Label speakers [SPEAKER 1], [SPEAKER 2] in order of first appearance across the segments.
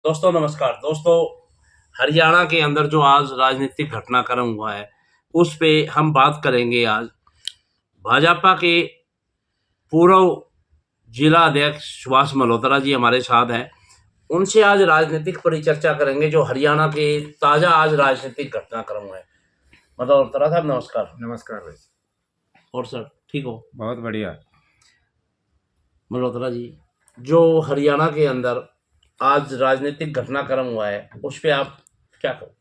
[SPEAKER 1] दोस्तों नमस्कार। दोस्तों, हरियाणा के अंदर जो आज राजनीतिक घटनाक्रम हुआ है, उस पे हम बात करेंगे आज। भाजपा के पूर्व जिला अध्यक्ष सुभाष मल्होत्रा जी हमारे साथ हैं। उनसे आज राजनीतिक परिचर्चा करेंगे जो हरियाणा के ताज़ा आज राजनीतिक घटनाक्रम हुए हैं। मल्होत्रा साहब नमस्कार।
[SPEAKER 2] नमस्कार भाई।
[SPEAKER 1] और सर ठीक हो?
[SPEAKER 2] बहुत बढ़िया।
[SPEAKER 1] मल्होत्रा जी, जो हरियाणा के अंदर आज राजनीतिक घटनाक्रम हुआ है, उस पे आप क्या कहो?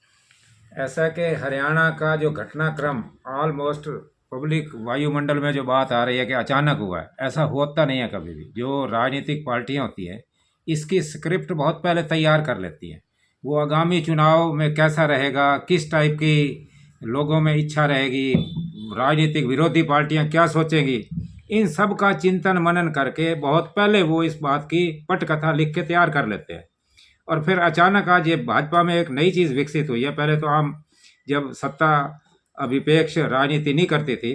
[SPEAKER 2] ऐसा कि हरियाणा का जो घटनाक्रम ऑलमोस्ट पब्लिक वायुमंडल में जो बात आ रही है कि अचानक हुआ है, ऐसा होता नहीं है कभी भी। जो राजनीतिक पार्टियां होती है, इसकी स्क्रिप्ट बहुत पहले तैयार कर लेती हैं। वो आगामी चुनाव में कैसा रहेगा, किस टाइप की लोगों में इच्छा रहेगी, राजनीतिक विरोधी पार्टियां क्या सोचेंगी, इन सब का चिंतन मनन करके बहुत पहले वो इस बात की पटकथा लिख के तैयार कर लेते हैं। और फिर अचानक आज ये भाजपा में एक नई चीज़ विकसित हुई है। पहले तो हम जब सत्ता अभिपेक्ष राजनीति नहीं करती थी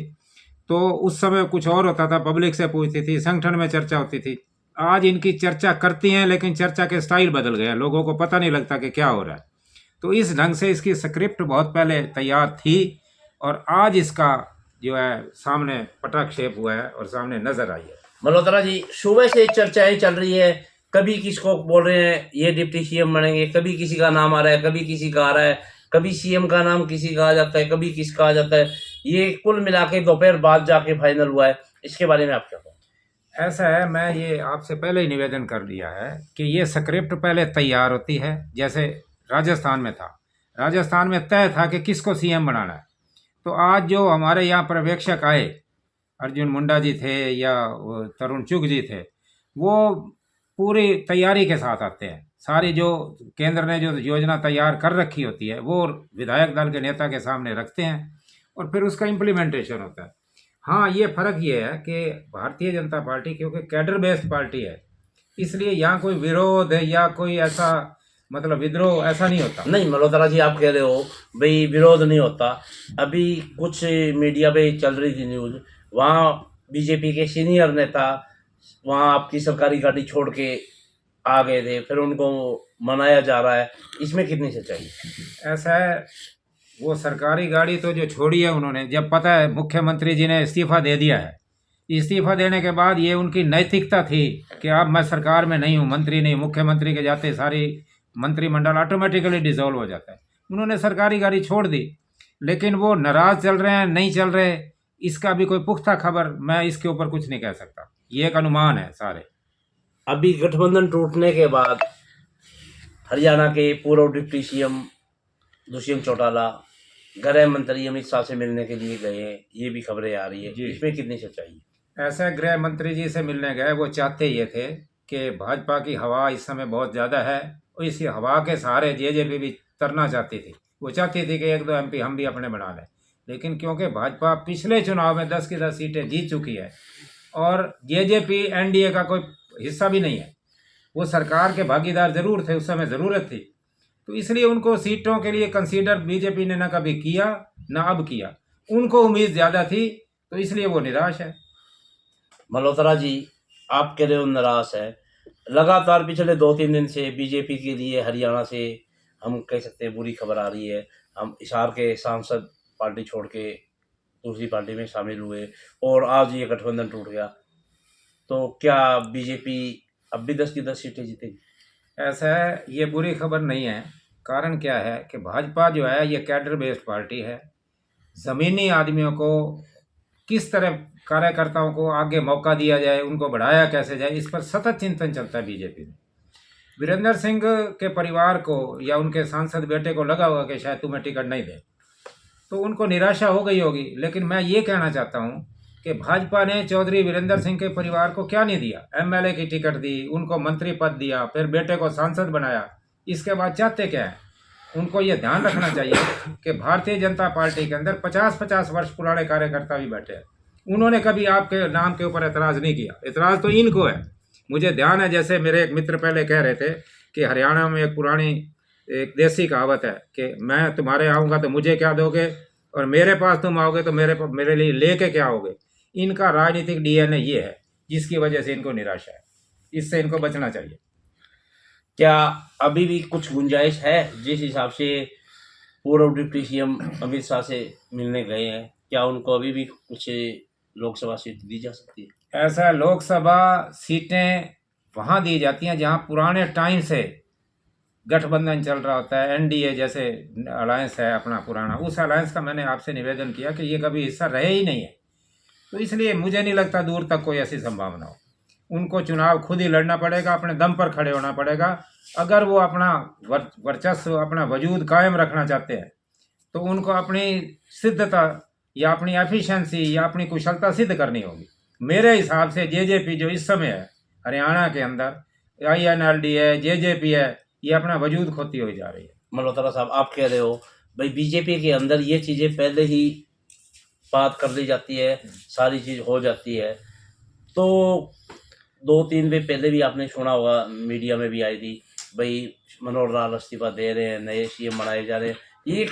[SPEAKER 2] तो उस समय कुछ और होता था, पब्लिक से पूछती थी, संगठन में चर्चा होती थी। आज इनकी चर्चा करती हैं लेकिन चर्चा के स्टाइल बदल गया, लोगों को पता नहीं लगता कि क्या हो रहा है। तो इस ढंग से इसकी स्क्रिप्ट बहुत पहले तैयार थी और आज इसका जो है सामने पटाक्षेप हुआ है और सामने नजर आई है।
[SPEAKER 1] मल्होत्रा जी, सुबह से चर्चाएं चल रही है, कभी किसको बोल रहे हैं ये डिप्टी सीएम बनेंगे, कभी किसी का नाम आ रहा है, कभी किसी का आ रहा है, कभी सीएम का नाम किसी का आ जाता है, कभी किसका आ जाता है। ये कुल मिला के दोपहर बाद जाके फाइनल हुआ है। इसके बारे में आप क्या कहो?
[SPEAKER 2] ऐसा है, मैं ये आपसे पहले ही निवेदन कर दिया है कि ये स्क्रिप्ट पहले तैयार होती है। जैसे राजस्थान में था, राजस्थान में तय था कि किसको सीएम बनाना है। तो आज जो हमारे यहाँ पर्यवेक्षक आए, अर्जुन मुंडा जी थे या वो तरुण चुग जी थे, वो पूरी तैयारी के साथ आते हैं। सारी जो केंद्र ने जो योजना तैयार कर रखी होती है वो विधायक दल के नेता के सामने रखते हैं और फिर उसका इम्प्लीमेंटेशन होता है। हाँ, ये फर्क ये है कि भारतीय जनता पार्टी क्योंकि कैडर बेस्ड पार्टी है, इसलिए यहाँ कोई विरोध है या कोई ऐसा मतलब विद्रोह ऐसा नहीं होता।
[SPEAKER 1] नहीं मल्होत्रा जी, आप कह रहे हो भाई विरोध नहीं होता। अभी कुछ मीडिया पे चल रही थी न्यूज़, वहाँ बीजेपी के सीनियर नेता वहाँ आपकी सरकारी गाड़ी छोड़ के आ गए थे, फिर उनको मनाया जा रहा है। इसमें कितनी सच्चाई है?
[SPEAKER 2] ऐसा है, वो सरकारी गाड़ी तो जो छोड़ी है उन्होंने, जब पता है मुख्यमंत्री जी ने इस्तीफा दे दिया है, इस्तीफा देने के बाद ये उनकी नैतिकता थी कि अब मैं सरकार में नहीं हूँ, मंत्री नहीं, मुख्यमंत्री के जाते सारी मंत्रिमंडल ऑटोमेटिकली डिसॉल्व हो जाता है। उन्होंने सरकारी गाड़ी छोड़ दी, लेकिन वो नाराज चल रहे हैं नहीं चल रहे, इसका भी कोई पुख्ता खबर मैं इसके ऊपर कुछ नहीं कह सकता। ये एक अनुमान है सारे।
[SPEAKER 1] अभी गठबंधन टूटने के बाद हरियाणा के पूर्व डिप्टी सीएम दुष्यंत चौटाला गृह मंत्री अमित शाह से मिलने के लिए गए हैं, ये भी खबरें आ रही है।
[SPEAKER 2] जी।
[SPEAKER 1] इसमें कितनी सच्चाई है?
[SPEAKER 2] ऐसा गृह मंत्री जी से मिलने गए, वो चाहते ये थे कि भाजपा की हवा इस समय बहुत ज़्यादा है और इसी हवा के सहारे जेजेपी भी तरना चाहती थी। वो चाहती थी कि एक दो एमपी हम भी अपने बना लें, लेकिन क्योंकि भाजपा पिछले चुनाव में 10 की 10 सीटें जीत चुकी है और जेजेपी एनडीए का कोई हिस्सा भी नहीं है, वो सरकार के भागीदार जरूर थे, उस समय ज़रूरत थी, तो इसलिए उनको सीटों के लिए कंसीडर बीजेपी ने ना कभी किया ना अब किया। उनको उम्मीद ज़्यादा थी तो इसलिए वो निराश है।
[SPEAKER 1] मल्होत्रा जी, आप कह रहे हो नाराज है। लगातार पिछले 2-3 दिन से बीजेपी के लिए हरियाणा से हम कह सकते हैं बुरी खबर आ रही है। हम हिसार के सांसद पार्टी छोड़ के दूसरी पार्टी में शामिल हुए और आज ये गठबंधन टूट गया। तो क्या बीजेपी अब भी 10 की 10 सीटें जीतेगी?
[SPEAKER 2] ऐसा है, ये बुरी खबर नहीं है। कारण क्या है कि भाजपा जो है ये कैडर बेस्ड पार्टी है। ज़मीनी आदमियों को किस तरह कार्यकर्ताओं को आगे मौका दिया जाए, उनको बढ़ाया कैसे जाए, इस पर सतत चिंतन चलता है बीजेपी में। वीरेंद्र सिंह के परिवार को या उनके सांसद बेटे को लगा होगा कि शायद तुम्हें टिकट नहीं दे, तो उनको निराशा हो गई होगी। लेकिन मैं ये कहना चाहता हूँ कि भाजपा ने चौधरी वीरेंद्र सिंह के परिवार को क्या नहीं दिया, एमएलए की टिकट दी, उनको मंत्री पद दिया, फिर बेटे को सांसद बनाया। इसके बाद चाहते क्या है? उनको ये ध्यान रखना चाहिए कि भारतीय जनता पार्टी के अंदर 50-50 वर्ष पुराने कार्यकर्ता भी बैठे हैं। उन्होंने कभी आपके नाम के ऊपर एतराज़ नहीं किया, एतराज़ तो इनको है। मुझे ध्यान है, जैसे मेरे एक मित्र पहले कह रहे थे कि हरियाणा में एक पुरानी एक देसी कहावत है कि मैं तुम्हारे आऊँगा तो मुझे क्या दोगे और मेरे पास तुम आओगे तो मेरे लिए लेके क्या आओगे। इनका राजनीतिक डीएनए ये है जिसकी वजह से इनको निराशा है, इससे इनको बचना चाहिए।
[SPEAKER 1] क्या अभी भी कुछ गुंजाइश है जिस हिसाब से पूर्व डिप्टी सीएम अमित शाह से मिलने गए हैं, क्या उनको अभी भी कुछ लोकसभा सीट दी जा सकती है?
[SPEAKER 2] ऐसा है, लोकसभा सीटें वहाँ दी जाती हैं जहाँ पुराने टाइम से गठबंधन चल रहा होता है, एनडीए जैसे अलायंस है अपना पुराना, उस अलायंस का मैंने आपसे निवेदन किया कि ये कभी हिस्सा रहे ही नहीं है। तो इसलिए मुझे नहीं लगता दूर तक कोई ऐसी संभावना हो। उनको चुनाव खुद ही लड़ना पड़ेगा, अपने दम पर खड़े होना पड़ेगा। अगर वो अपना वर्चस्व, अपना वजूद कायम रखना चाहते हैं तो उनको अपनी सिद्धता या अपनी एफिशिएंसी या अपनी कुशलता सिद्ध करनी होगी। मेरे हिसाब से जेजेपी जो इस समय है हरियाणा के अंदर, आईएनएलडी है, जेजेपी है, ये अपना वजूद खोती हुई जा रही है।
[SPEAKER 1] मल्होत्रा साहब, आप कह रहे हो भाई बीजेपी के अंदर ये चीज़ें पहले ही बात कर ली जाती है, सारी चीज़ हो जाती है, तो 2-3 दिन पहले भी आपने सुना होगा, मीडिया में भी आई थी, भाई मनोहर लाल इस्तीफा दे रहे हैं, नए सीएम बनाए जा रहे हैं। ये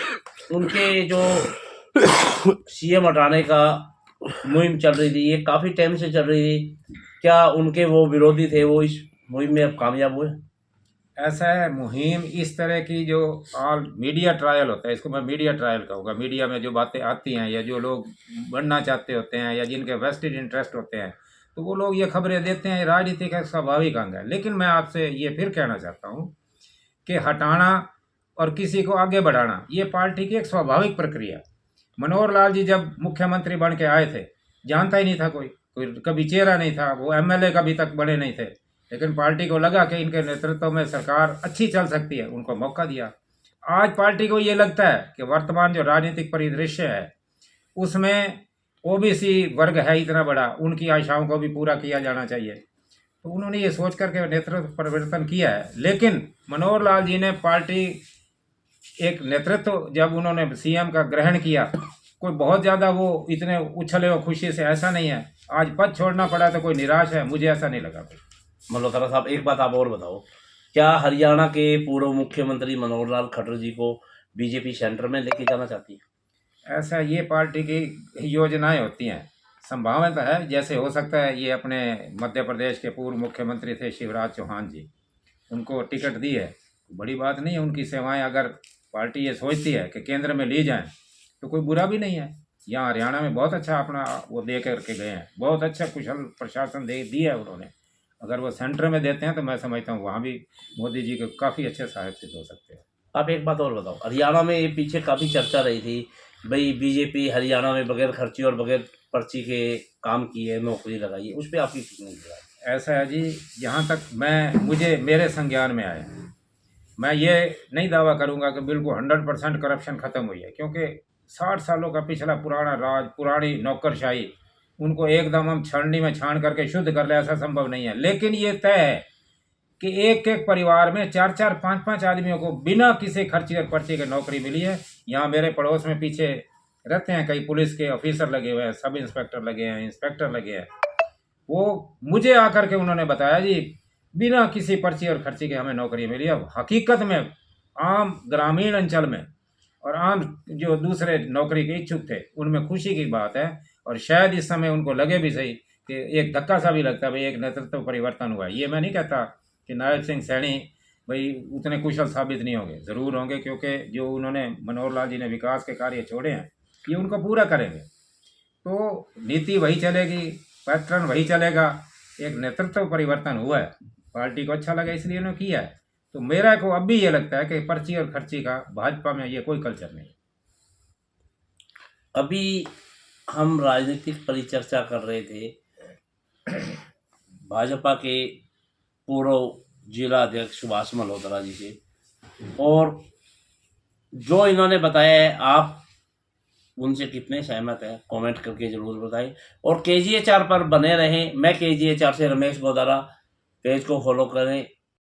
[SPEAKER 1] उनके जो सीएम हटाने का मुहिम चल रही थी, ये काफ़ी टाइम से चल रही थी, क्या उनके वो विरोधी थे वो इस मुहिम में अब कामयाब हुए?
[SPEAKER 2] ऐसा है, मुहिम इस तरह की जो ऑल मीडिया ट्रायल होता है, इसको मैं मीडिया ट्रायल कहूँगा। मीडिया में जो बातें आती हैं या जो लोग बनना चाहते होते हैं या जिनके वेस्टेड इंटरेस्ट होते हैं, तो वो लोग ये खबरें देते हैं। राजनीति का एक स्वाभाविक अंग है। लेकिन मैं आपसे ये फिर कहना चाहता हूँ कि हटाना और किसी को आगे बढ़ाना ये पार्टी की एक स्वाभाविक प्रक्रिया है। मनोहर लाल जी जब मुख्यमंत्री बन के आए थे, जानता ही नहीं था कोई कभी चेहरा नहीं था, वो एमएलए कभी तक बने नहीं थे। लेकिन पार्टी को लगा कि इनके नेतृत्व में सरकार अच्छी चल सकती है, उनको मौका दिया। आज पार्टी को ये लगता है कि वर्तमान जो राजनीतिक परिदृश्य है उसमें ओबीसी वर्ग है इतना बड़ा, उनकी आशाओं को भी पूरा किया जाना चाहिए। तो उन्होंने ये सोच करके नेतृत्व परिवर्तन किया है। लेकिन मनोहर लाल जी ने पार्टी एक नेतृत्व जब उन्होंने सीएम का ग्रहण किया, कोई बहुत ज़्यादा वो इतने उछले हो खुशी से, ऐसा नहीं है। आज पद छोड़ना पड़ा तो कोई निराश है, मुझे ऐसा नहीं लगा।
[SPEAKER 1] मल्होत्रा साहब, एक बात आप और बताओ, क्या हरियाणा के पूर्व मुख्यमंत्री मनोहर लाल खट्टर जी को बीजेपी सेंटर में लेके जाना चाहती है?
[SPEAKER 2] ऐसा ये पार्टी की योजनाएं होती हैं, संभावना है। जैसे हो सकता है ये अपने मध्य प्रदेश के पूर्व मुख्यमंत्री थे शिवराज चौहान जी, उनको टिकट दी है, बड़ी बात नहीं है। उनकी सेवाएं अगर पार्टी ये सोचती है कि केंद्र में ली जाएं तो कोई बुरा भी नहीं है। यहाँ हरियाणा में बहुत अच्छा अपना वो दे करके गए हैं, बहुत अच्छा कुशल प्रशासन दे दिया है उन्होंने। अगर वो सेंटर में देते हैं तो मैं समझता हूँ वहाँ भी मोदी जी के काफ़ी अच्छे सहायक सिद्ध हो सकते हैं।
[SPEAKER 1] आप एक बात और बताओ, हरियाणा में ये पीछे काफ़ी चर्चा रही थी, भाई बीजेपी हरियाणा में बगैर खर्ची और बगैर पर्ची के काम किए, नौकरी लगाई है, उस पर आपकी कितनी राय है?
[SPEAKER 2] ऐसा है जी, जहाँ तक मुझे मेरे संज्ञान में आया, मैं ये नहीं दावा करूँगा कि बिल्कुल 100% करप्शन ख़त्म हुई है, क्योंकि 60 सालों का पिछला पुराना राज, पुरानी नौकरशाही, उनको एकदम हम छाननी में छान करके शुद्ध कर ले, ऐसा संभव नहीं है। लेकिन ये तय है कि एक एक परिवार में 4-4, 5-5 आदमियों को बिना किसी खर्ची और पर्ची के नौकरी मिली है। यहाँ मेरे पड़ोस में पीछे रहते हैं कई पुलिस के ऑफिसर लगे हुए हैं, सब इंस्पेक्टर लगे हैं, इंस्पेक्टर लगे हैं। वो मुझे आकर के उन्होंने बताया जी बिना किसी पर्ची और खर्ची के हमें नौकरी मिली है। हकीकत में आम ग्रामीण अंचल में और आम जो दूसरे नौकरी के इच्छुक थे उनमें खुशी की बात है। और शायद इस समय उनको लगे भी सही कि एक धक्का सा भी लगता है भाई एक नेतृत्व परिवर्तन हुआ है। ये मैं नहीं कहता कि नायब सिंह सैनी भाई उतने कुशल साबित नहीं होंगे, ज़रूर होंगे, क्योंकि जो उन्होंने मनोहर लाल जी ने विकास के कार्य छोड़े हैं ये उनको पूरा करेंगे। तो नीति वही चलेगी, पैटर्न वही चलेगा। एक नेतृत्व परिवर्तन हुआ है, पार्टी को अच्छा लगा इसलिए उन्होंने किया है। तो मेरा को अब भी ये लगता है कि पर्ची और खर्ची का भाजपा में ये कोई कल्चर नहीं।
[SPEAKER 1] अभी हम राजनीतिक परिचर्चा कर रहे थे भाजपा के पूर्व जिला अध्यक्ष सुभाष मल्होत्रा जी से, और जो इन्होंने बताया है आप उनसे कितने सहमत हैं कमेंट करके ज़रूर बताएं। और KGHR पर बने रहें। मैं KGHR से रमेश गोदारा, पेज को फॉलो करें।